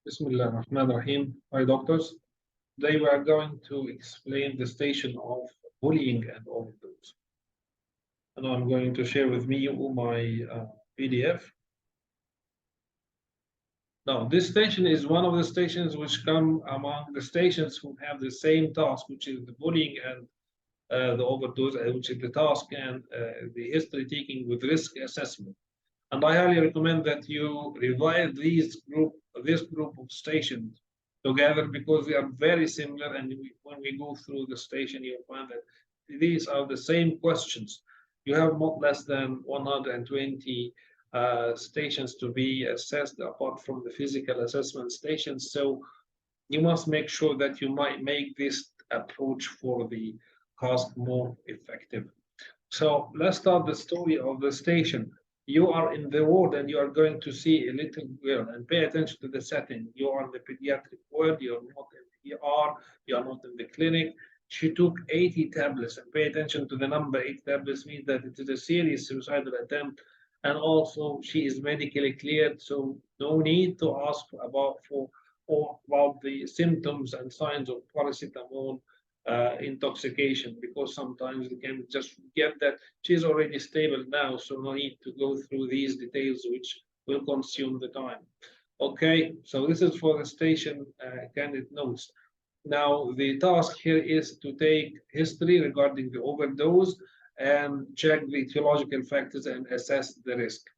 Bismillah ar-Rahman ar-Rahim. Hi, doctors. Today we are going to explain the station of bullying and overdose. And I'm going to share with you my PDF. Now, this station is one of the stations which come among the stations who have the same task, which is the bullying and the overdose, which is the task and the history taking with risk assessment. And I highly recommend that you revise this group of stations together because they are very similar. And when we go through the station, you'll find that these are the same questions. You have not less than 120 stations to be assessed apart from the physical assessment stations. So you must make sure that you might make this approach for the task more effective. So let's start the story of the station. You are in the ward and you are going to see a little girl, and pay attention to the setting. You are in the pediatric ward, you are not in the ER, you are not in the clinic. She took 80 tablets, and pay attention to the number. 80 tablets means that it is a serious suicidal attempt, and also she is medically cleared, so no need to ask about the symptoms and signs of paracetamol intoxication, because sometimes they can just forget that she's already stable now, so no need to go through these details which will consume the time. Okay, so this is for the station candidate notes. Now, the task here is to take history regarding the overdose and check the etiological factors and assess the risk.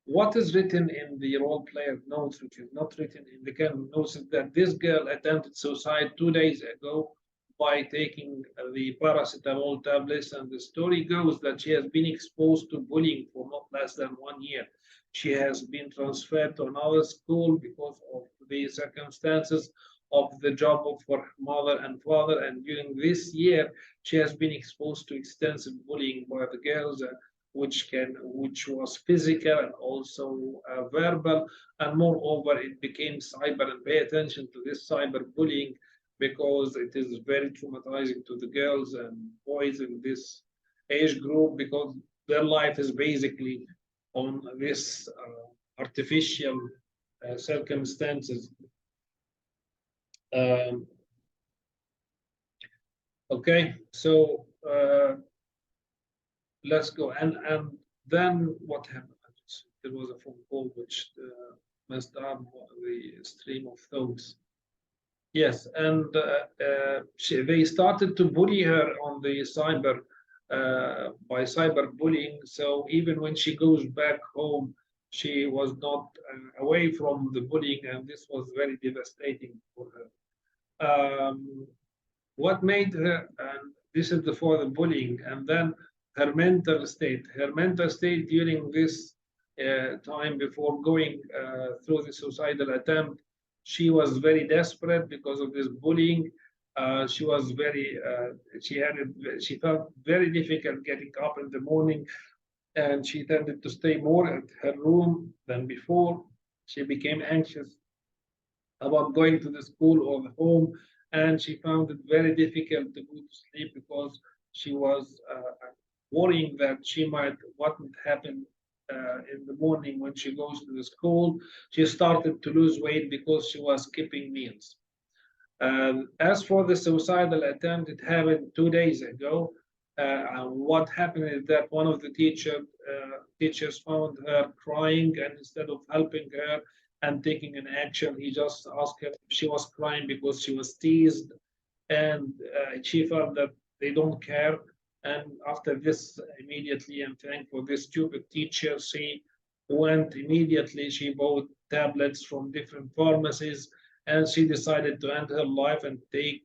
What is written in the role player notes, which is not written in the candidate notes, is that this girl attempted suicide 2 days ago by taking the paracetamol tablets, and the story goes that she has been exposed to bullying for not less than 1 year. She has been transferred to another school because of the circumstances of the job of her mother and father, and during this year she has been exposed to extensive bullying by the girls, which was physical and also verbal, and moreover it became cyber. And pay attention to this cyber bullying because it is very traumatizing to the girls and boys in this age group, because their life is basically on this artificial circumstances. Um, okay, so let's go. And then what happened? There was a phone call which messed up the stream of thoughts. Yes, and they started to bully her on the cyber by cyberbullying. So even when she goes back home, she was not away from the bullying, and this was very devastating for her. What made her, and this is before the bullying, and then her mental state. Her mental state during this time before going through the suicidal attempt, she was very desperate because of this bullying. She was very, she felt very difficult getting up in the morning, and she tended to stay more at her room than before. She became anxious about going to the school or the home, and she found it very difficult to go to sleep because she was worrying that she might what would happen in the morning when she goes to the school. She started to lose weight because she was skipping meals. As for the suicidal attempt, it happened 2 days ago. What happened is that one of the teachers found her crying, and instead of helping her and taking an action, he just asked her if she was crying because she was teased, and she felt that they don't care. And after this, immediately, and thankful this stupid teacher, she went immediately. She bought tablets from different pharmacies, and she decided to end her life and take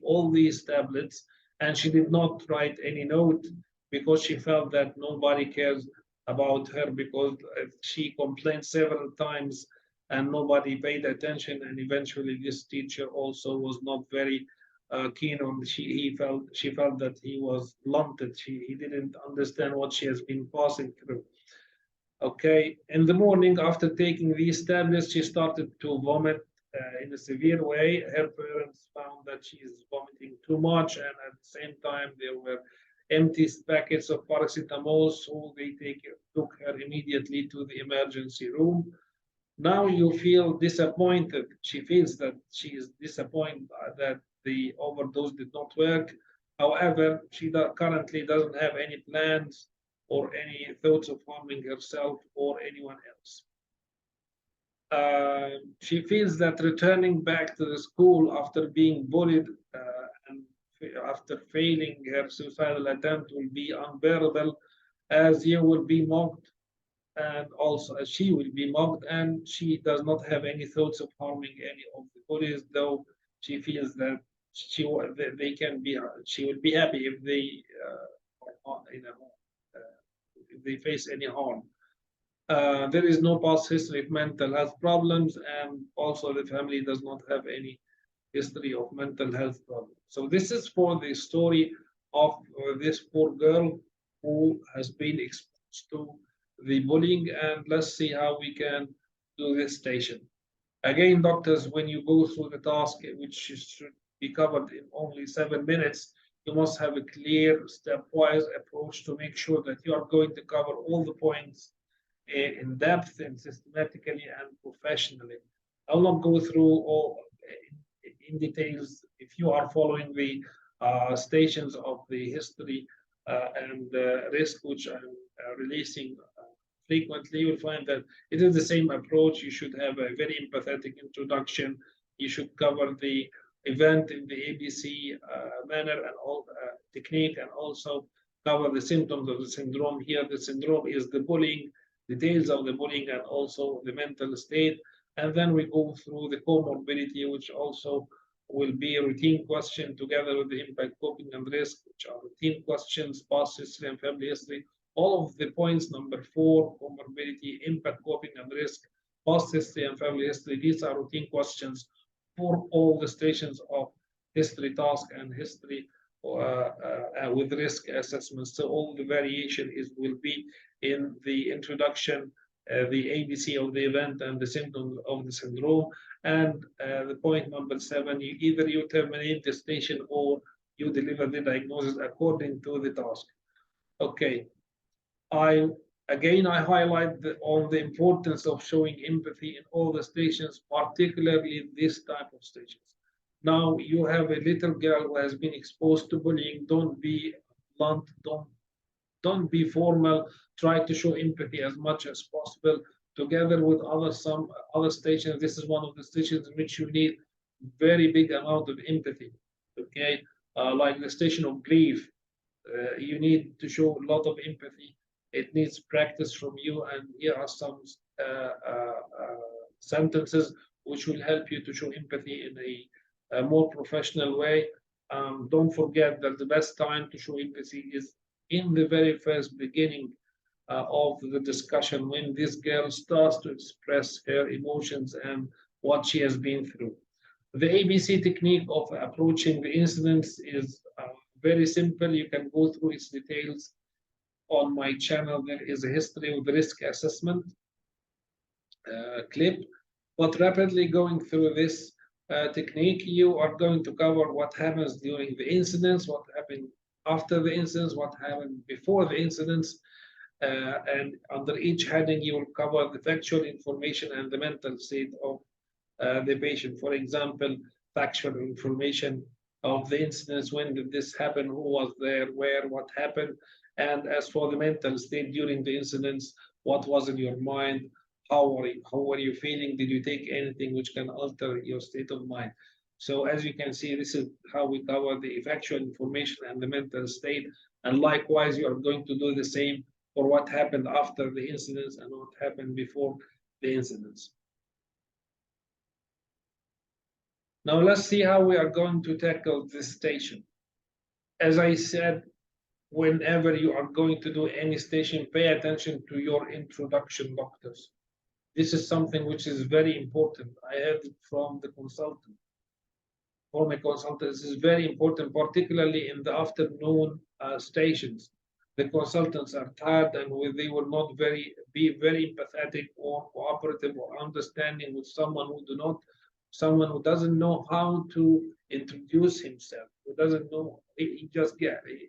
all these tablets. And she did not write any note because she felt that nobody cares about her, because she complained several times and nobody paid attention. And eventually this teacher also was not very keen on. She felt that he was blunted. He didn't understand what she has been passing through. Okay, in the morning after taking these tablets, she started to vomit in a severe way. Her parents found that she is vomiting too much, and at the same time, there were empty packets of paracetamol, so they took her immediately to the emergency room. Now you feel disappointed. She feels that she is disappointed that the overdose did not work. However, she currently doesn't have any plans or any thoughts of harming herself or anyone else. She feels that returning back to the school after being bullied and after failing her suicidal attempt will be unbearable, as you will be mocked and also as she will be mocked, and she does not have any thoughts of harming any of the bullies, though she feels that they can be she will be happy if they if they face any harm. There is no past history of mental health problems, and also the family does not have any history of mental health problems. So this is for the story of this poor girl who has been exposed to the bullying, and let's see how we can do this station. Again, doctors, when you go through the task, which should be covered in only 7 minutes, you must have a clear stepwise approach to make sure that you are going to cover all the points in depth and systematically and professionally. I will not go through all in details. If you are following the stations of the history and risk, which I'm releasing frequently, you will find that it is the same approach. You should have a very empathetic introduction. You should cover the event in the ABC manner and all technique, and also cover the symptoms of the syndrome. Here, the syndrome is the bullying, details of the bullying, and also the mental state. And then we go through the comorbidity, which also will be a routine question together with the impact, coping, and risk, which are routine questions, past history and family history. All of the points, number 4, comorbidity, impact, coping, and risk, past history and family history, these are routine questions for all the stations of history task and history with risk assessments. So all the variation will be in the introduction, the ABC of the event, and the symptoms of the syndrome. And the point number 7, either you terminate the station or you deliver the diagnosis according to the task. Okay, I I highlight on the importance of showing empathy in all the stations, particularly this type of stations. Now you have a little girl who has been exposed to bullying. Don't be blunt. Don't be formal. Try to show empathy as much as possible. Together with some other stations, this is one of the stations in which you need very big amount of empathy. Okay, like the station of grief, you need to show a lot of empathy. It needs practice from you, and here are some sentences which will help you to show empathy in a more professional way. Don't forget that the best time to show empathy is in the very first beginning of the discussion, when this girl starts to express her emotions and what she has been through. The ABC technique of approaching the incidents is very simple. You can go through its details on my channel. There is a history of the risk assessment clip. But rapidly going through this technique, you are going to cover what happens during the incidents, what happened after the incidents, what happened before the incidents, and under each heading, you will cover the factual information and the mental state of the patient. For example, factual information of the incidents, when did this happen, who was there, where, what happened, and as for the mental state during the incidents, what was in your mind, how were you feeling, did you take anything which can alter your state of mind. So as you can see, this is how we cover the factual information and the mental state, and likewise you are going to do the same for what happened after the incidents and what happened before the incidents. Now let's see how we are going to tackle this station. As I said, whenever you are going to do any station, pay attention to your introduction, doctors. This is something which is very important. I heard it from the consultant. For my consultants, this is very important, particularly in the afternoon stations. The consultants are tired, and they will not be very empathetic or cooperative or understanding with someone who doesn't know how to introduce himself, who doesn't know, he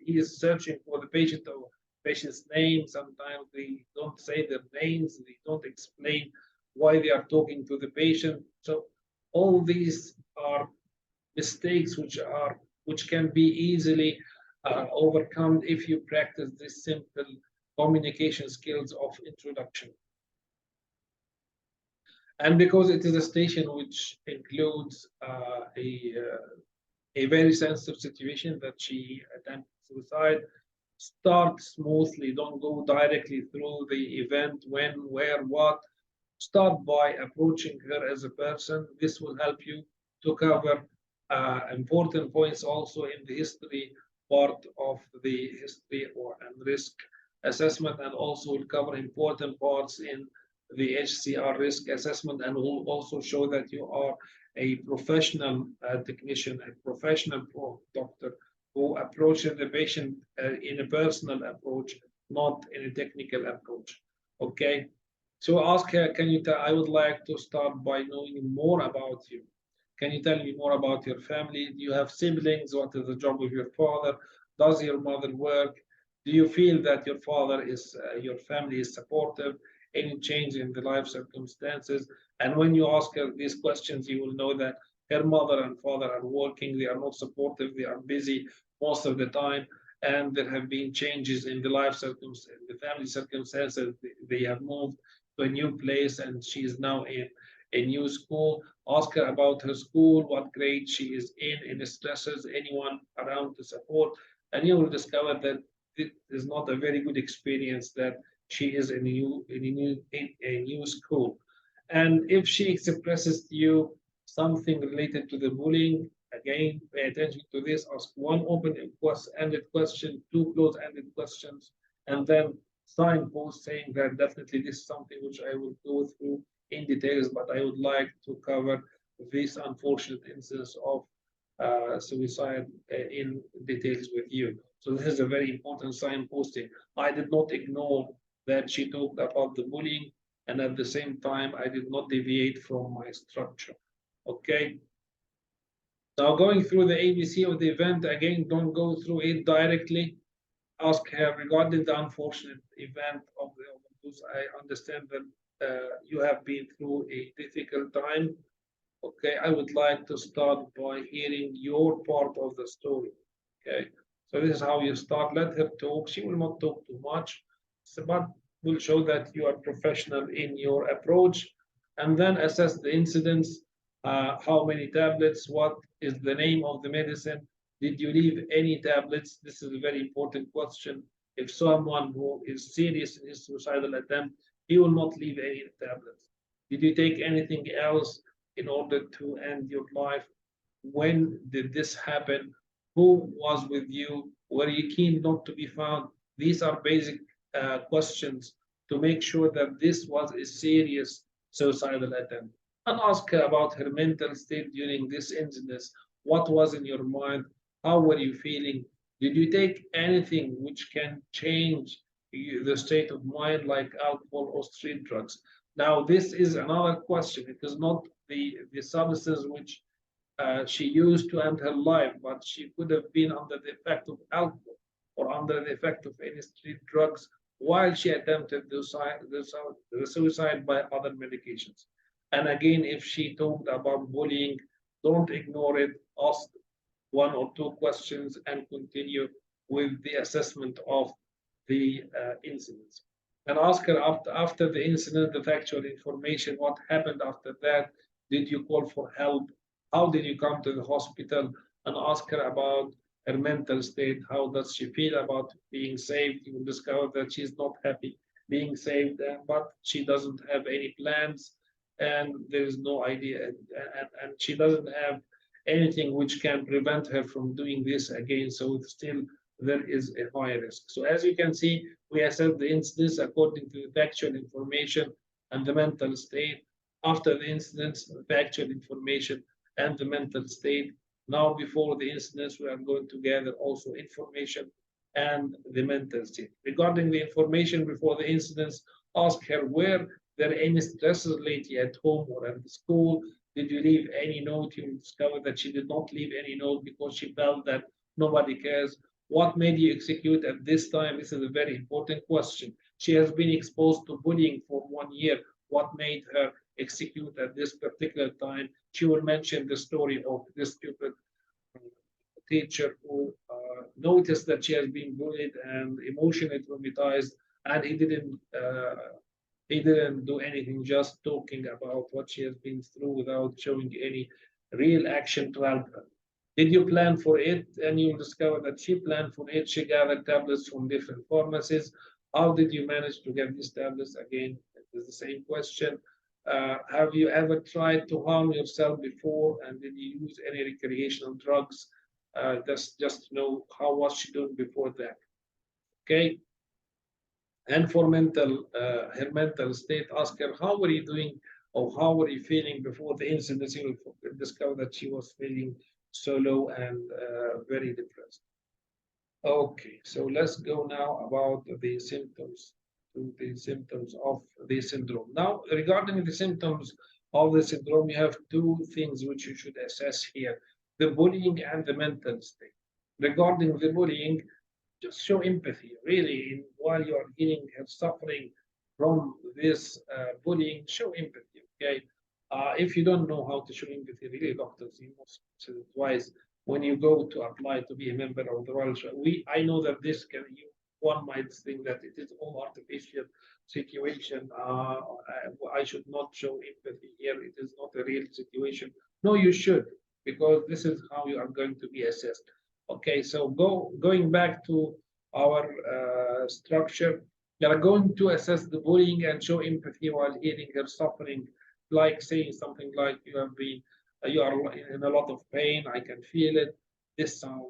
is searching for the patient or patient's name. Sometimes they don't say their names, they don't explain why they are talking to the patient. So all these are mistakes which can be easily overcome if you practice this simple communication skills of introduction. And because it is a station which includes a very sensitive situation that she attempted suicide, start smoothly. Don't go directly through the event, when, where, what. Start by approaching her as a person. This will help you to cover important points also in the history part of the history or and risk assessment, and also will cover important parts in the HCR risk assessment, and will also show that you are a professional technician, a professional doctor who approaches the patient in a personal approach, not in a technical approach. Okay. So ask her, can you tell, I would like to start by knowing more about you. Can you tell me more about your family? Do you have siblings? What is the job of your father? Does your mother work? Do you feel that your father is, your family is supportive? Any change in the life circumstances? And when you ask her these questions, you will know that her mother and father are working. They are not supportive. They are busy most of the time. And there have been changes in the life circumstances, the family circumstances. They have moved to a new place, and she is now in a new school. Ask her about her school, what grade she is in, any stresses, anyone around to support, and you will discover that it is not a very good experience that she is in a new school. And if she expresses to you something related to the bullying, again, pay attention to this. Ask one open-ended question, two close-ended questions, and then signpost saying that definitely this is something which I will go through in details, but I would like to cover this unfortunate instance of suicide in details with you. So this is a very important signposting. I did not ignore that she talked about the bullying, and at the same time, I did not deviate from my structure. Okay. Now going through the ABC of the event, again, don't go through it directly. Ask her regarding the unfortunate event of the overdose. I understand that you have been through a difficult time. Okay, I would like to start by hearing your part of the story. Okay, so this is how you start. Let her talk. She will not talk too much, but will show that you are professional in your approach, and then assess the incidents. How many tablets? What is the name of the medicine? Did you leave any tablets? This is a very important question. If someone who is serious in his suicidal attempt, he will not leave any tablets. Did you take anything else in order to end your life? When did this happen? Who was with you? Were you keen not to be found? These are basic questions to make sure that this was a serious suicidal attempt. And ask her about her mental state during this incident. What was in your mind? How were you feeling? Did you take anything which can change the state of mind, like alcohol or street drugs? Now, this is another question. It is not the substance which she used to end her life, but she could have been under the effect of alcohol or under the effect of any street drugs while she attempted the suicide by other medications. And again, if she talked about bullying, don't ignore it. Ask one or two questions and continue with the assessment of the incidents. And ask her after the incident, the factual information, what happened after that. Did you call for help? How did you come to the hospital? And ask her about her mental state. How does she feel about being saved? You will discover that she's not happy being saved, but she doesn't have any plans, and there is no idea, and she doesn't have anything which can prevent her from doing this again. So still there is a high risk. So as you can see, we assess the incidents according to the factual information and the mental state. After the incidents, the factual information and the mental state. Now, before the incidents, we are going to gather also information and the mental state. Regarding the information before the incidents, ask her, were there any stresses lately at home or at the school? Did you leave any note? You will discover that she did not leave any note because she felt that nobody cares. What made you execute at this time? This is a very important question. She has been exposed to bullying for 1 year. what made her execute at this particular time. She will mention the story of this stupid teacher who noticed that she has been bullied and emotionally traumatized, and he didn't do anything, just talking about what she has been through without showing any real action to help her. Did you plan for it? And you'll discover that she planned for it. She gathered tablets from different pharmacies. How did you manage to get these tablets? Again, it is the same question. Have you ever tried to harm yourself before? And did you use any recreational drugs? Just to know how was she doing before that. Okay. And for her mental state, ask her how were you doing or how were you feeling before the incident. You will discover that she was feeling so low and very depressed. Okay, so let's go now about the symptoms to the symptoms of the syndrome. Now, regarding the symptoms of the syndrome, you have two things which you should assess here: the bullying and the mental state. Regarding the bullying, just show empathy, really, while you are healing and suffering from this bullying, show empathy, okay? If you don't know how to show empathy, really, doctors, you must consider twice when you go to apply to be a member of the Royal Society. I know that this can, one might think that it is all artificial situation. I should not show empathy here. It is not a real situation. No, you should, because this is how you are going to be assessed. Okay, so going back to our structure, you are going to assess the bullying and show empathy while healing her suffering, like saying something like you are in a lot of pain, I can feel it. This sounds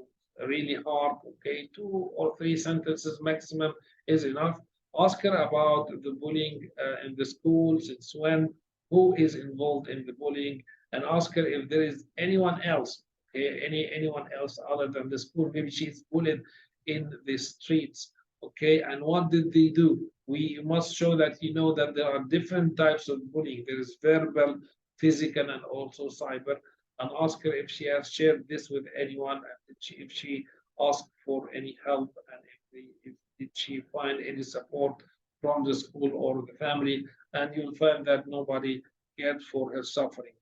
really hard. Okay, 2 or 3 sentences maximum is enough. Ask her about the bullying in the school, since when, who is involved in the bullying, and ask her if there is anyone else, okay, anyone else other than the school. Maybe she's bullied in the streets, okay, and what did they do? We must show that you know that there are different types of bullying. There is verbal, physical, and also cyber. And ask her if she has shared this with anyone, and if she asked for any help, and if did she find any support from the school or the family. And you'll find that nobody cared for her suffering.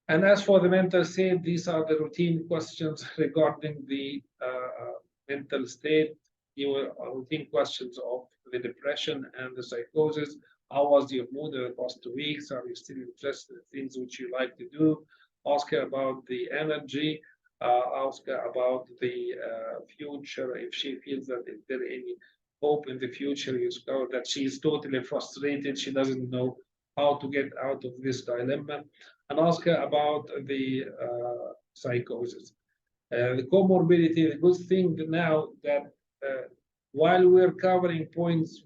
And as for the mental state, these are the routine questions regarding the mental state. Your routine questions of the depression and the psychosis. How was your mood in the past 2 weeks? Are you still interested in things which you like to do? Ask her about the energy. Ask her about the future. If she feels that if there any hope in the future, you discover that she is totally frustrated. She doesn't know how to get out of this dilemma, and ask her about the psychosis. The comorbidity, the good thing now that while we're covering points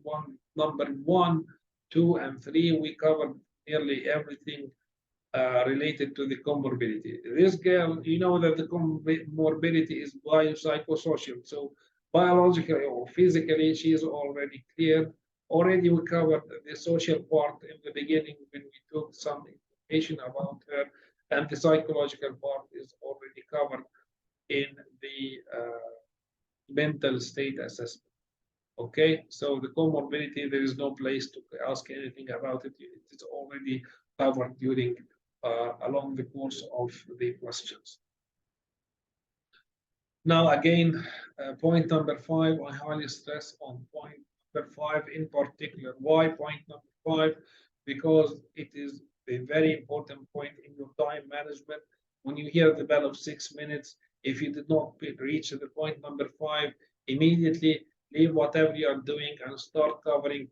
number 1, 2, and 3, we covered nearly everything related to the comorbidity. This girl, you know that the comorbidity is biopsychosocial. So biologically or physically, she is already clear. Already we covered the social part in the beginning when we took some information about her, and the psychological part is already covered in the mental state assessment. Okay, so the comorbidity, there is no place to ask anything about it. It is already covered during along the course of the questions. Now again, point number 5, I highly stress on point number 5 in particular. Why point number 5? Because it is a very important point in your time management. When you hear the bell of 6 minutes, if you did not reach the point number 5, immediately leave whatever you are doing and start covering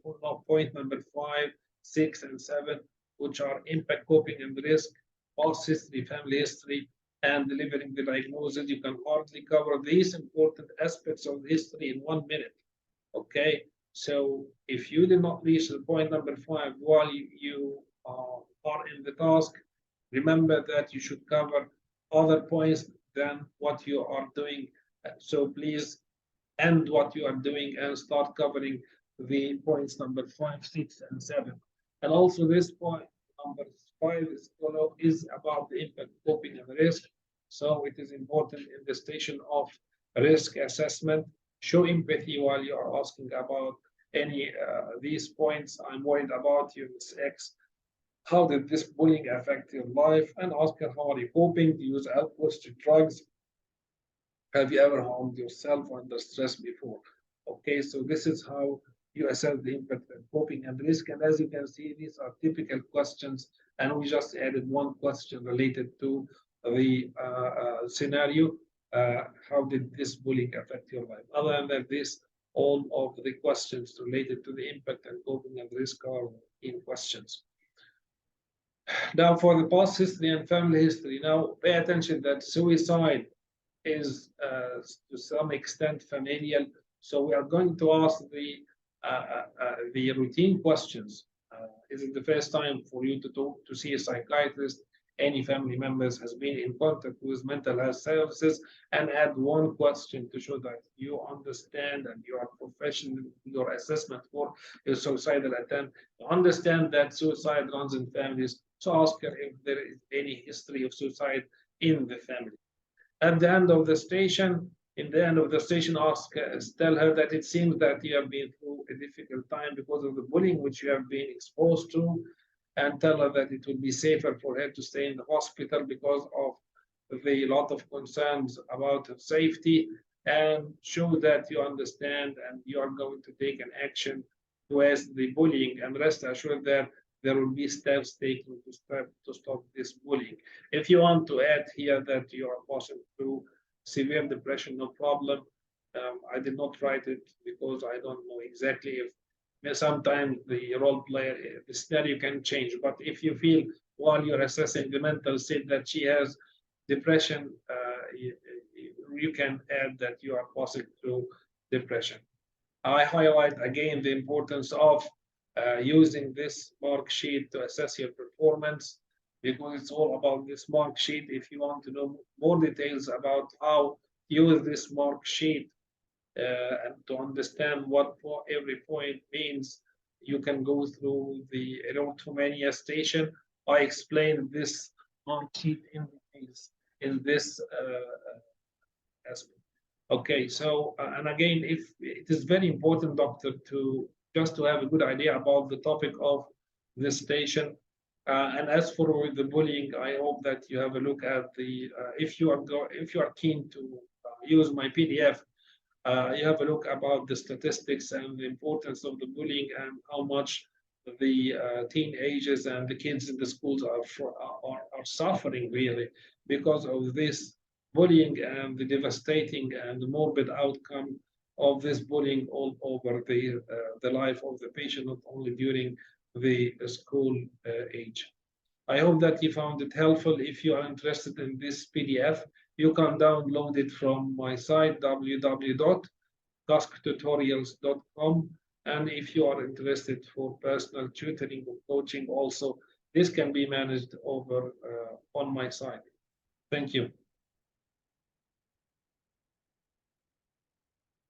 point number 5, 6, and 7, which are impact, coping, and risk, past history, family history, and delivering the diagnosis. You can hardly cover these important aspects of history in 1 minute. Okay, so if you did not reach the point number 5 while you are in the task, remember that you should cover other points than what you are doing. So please end what you are doing and start covering the points number 5, 6, and 7. And also this point number 5 is about the impact, coping, and risk. So it is important in the station of risk assessment. Show empathy while you are asking about any these points. I'm worried about you, Miss X. How did this bullying affect your life? And ask her, how are you coping? Do you use alcohol, to drugs? Have you ever harmed yourself under stress before? Okay, so this is how you assess the impact and coping and risk. And as you can see, these are typical questions, and we just added one question related to the scenario. How did this bullying affect your life? Other than that, this all of the questions related to the impact and coping and risk are in questions. Now, for the past history and family history, now pay attention that suicide is to some extent familial. So we are going to ask the routine questions. Is it the first time for you to talk to see a psychiatrist? Any family members has been in contact with mental health services, and add one question to show that you understand and you are professional in your assessment for your suicidal attempt. Understand that suicide runs in families. So ask her if there is any history of suicide in the family. At the end of the station, in the end of the station, tell her that it seems that you have been through a difficult time because of the bullying which you have been exposed to, and tell her that it would be safer for her to stay in the hospital because of the lot of concerns about her safety, and show that you understand and you are going to take an action towards the bullying, and rest assured that there will be steps taken to stop this bullying. If you want to add here that you are passing through severe depression, no problem. I did not write it because I don't know exactly if sometimes the role player, the scenario can change. But if you feel while you're assessing the mental state that she has depression, you can add that you are passing through depression. I highlight again the importance of using this mark sheet to assess your performance, because it's all about this mark sheet. If you want to know more details about how to use this mark sheet and to understand what every point means, you can go through the Erotomania station. I explained this mark sheet in details in this aspect. Okay, so and again, if it is very important, doctor, to just to have a good idea about the topic of this station. And as for the bullying, I hope that you have a look at the if you are keen to use my PDF, you have a look about the statistics and the importance of the bullying and how much the teenagers and the kids in the schools are suffering really because of this bullying and the devastating and morbid outcome of this bullying all over the life of the patient, not only during the school age. I hope that you found it helpful. If you are interested in this PDF, you can download it from my site, www.casktutorials.com. And if you are interested for personal tutoring or coaching also, this can be managed over on my site. Thank you.